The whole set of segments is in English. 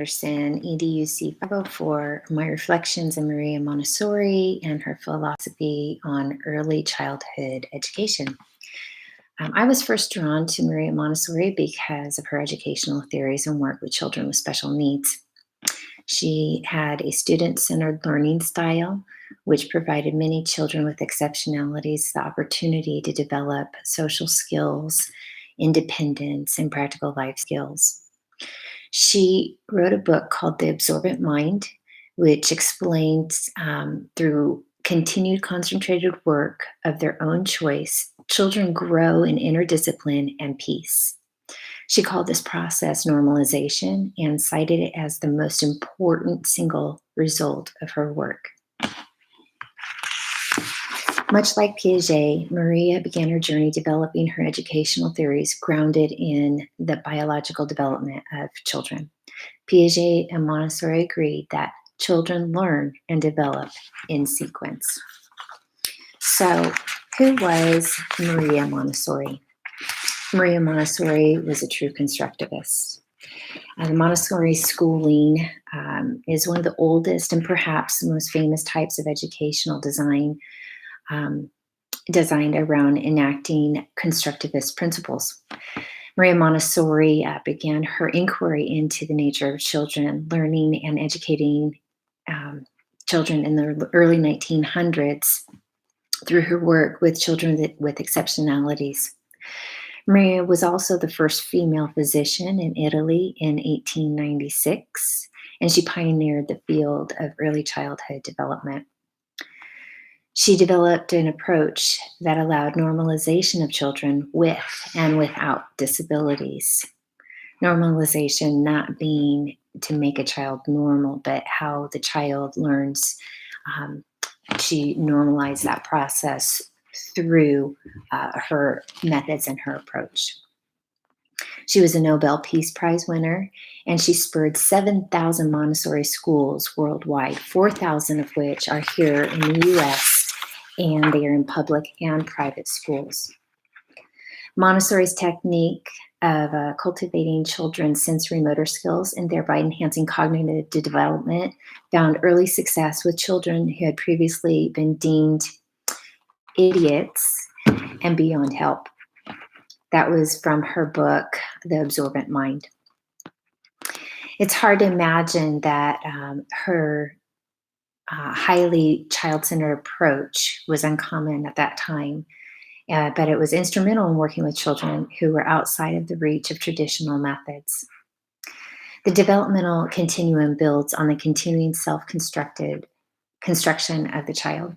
Anderson, EDUC 504, My Reflections on Maria Montessori and Her Philosophy on Early Childhood Education. I was first drawn to Maria Montessori because of her educational theories and work with children with special needs. She had a student-centered learning style, which provided many children with exceptionalities the opportunity to develop social skills, independence, and practical life skills. She wrote a book called The Absorbent Mind, which explains through continued concentrated work of their own choice, children grow in inner discipline and peace. She called this process normalization and cited it as the most important single result of her work. Much like Piaget, Maria began her journey developing her educational theories grounded in the biological development of children. Piaget and Montessori agreed that children learn and develop in sequence. So, who was Maria Montessori? Maria Montessori was a true constructivist. The Montessori schooling is one of the oldest and perhaps the most famous types of educational design designed around enacting constructivist principles. Maria Montessori began her inquiry into the nature of children, learning and educating children in the early 1900s through her work with children with exceptionalities. Maria was also the first female physician in Italy in 1896, and she pioneered the field of early childhood development. She developed an approach that allowed normalization of children with and without disabilities. Normalization not being to make a child normal, but how the child learns. She normalized that process through her methods and her approach. She was a Nobel Peace Prize winner, and she spurred 7,000 Montessori schools worldwide, 4,000 of which are here in the US, and they are in public and private schools. Montessori's technique of cultivating children's sensory motor skills and thereby enhancing cognitive development found early success with children who had previously been deemed idiots and beyond help. That was from her book, The Absorbent Mind. It's hard to imagine that her highly child-centered approach was uncommon at that time, but it was instrumental in working with children who were outside of the reach of traditional methods. The developmental continuum builds on the continuing self-construction of the child.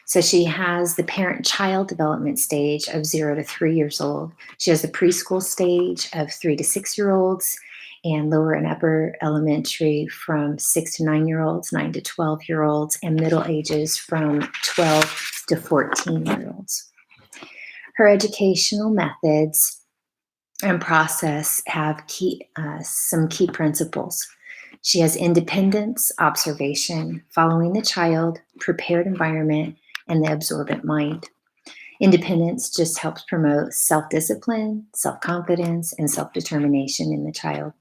So she has the parent-child development stage of 0 to 3 years old. She has the preschool stage of 3 to 6-year-olds, and lower and upper elementary from 6 to 9-year-olds, 9 to 12-year-olds, and middle ages from 12 to 14-year-olds. Her educational methods and process have some key principles. She has independence, observation, following the child, prepared environment, and the absorbent mind. Independence just helps promote self-discipline, self-confidence, and self-determination in the child.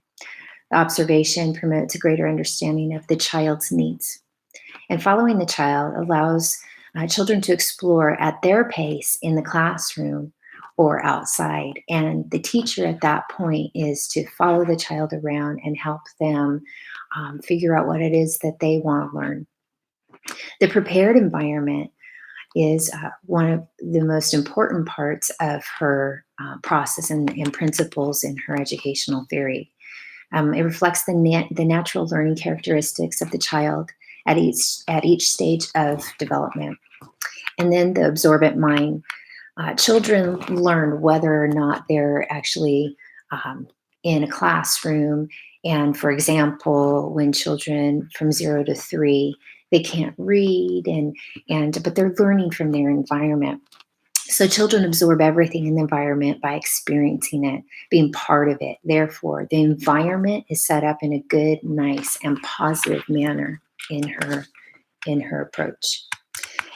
The observation promotes a greater understanding of the child's needs. And following the child allows children to explore at their pace in the classroom or outside. And the teacher at that point is to follow the child around and help them figure out what it is that they want to learn. The prepared environment is one of the most important parts of her process and principles in her educational theory. It reflects the natural learning characteristics of the child at each stage of development. And then the absorbent mind. Children learn whether or not they're actually in a classroom. And for example, when children from 0 to 3, they can't read, but they're learning from their environment. So children absorb everything in the environment by experiencing it, being part of it. Therefore, the environment is set up in a good, nice, and positive manner in her approach.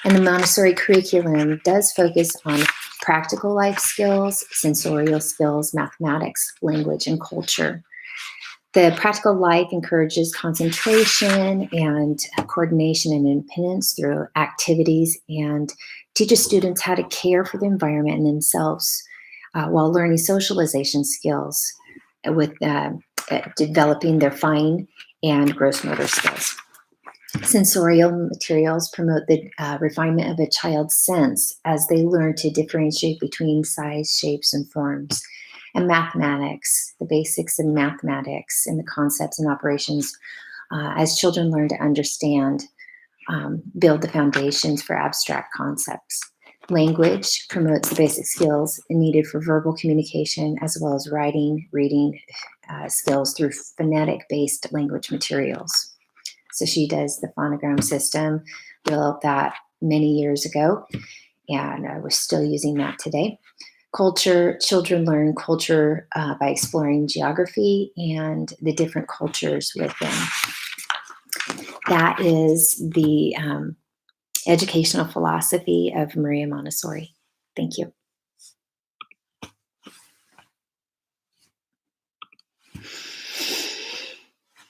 And the Montessori curriculum does focus on practical life skills, sensorial skills, mathematics, language, and culture. The practical life encourages concentration and coordination and independence through activities and teaches students how to care for the environment and themselves while learning socialization skills with developing their fine and gross motor skills. Sensorial materials promote the refinement of a child's sense as they learn to differentiate between size, shapes, and forms. And mathematics, the basics of mathematics and the concepts and operations, as children learn to understand, build the foundations for abstract concepts. Language promotes the basic skills needed for verbal communication, as well as writing, reading skills through phonetic-based language materials. So she does the phonogram system, developed that many years ago, and we're still using that today. Culture, children learn culture by exploring geography and the different cultures within. That is the educational philosophy of Maria Montessori. Thank you.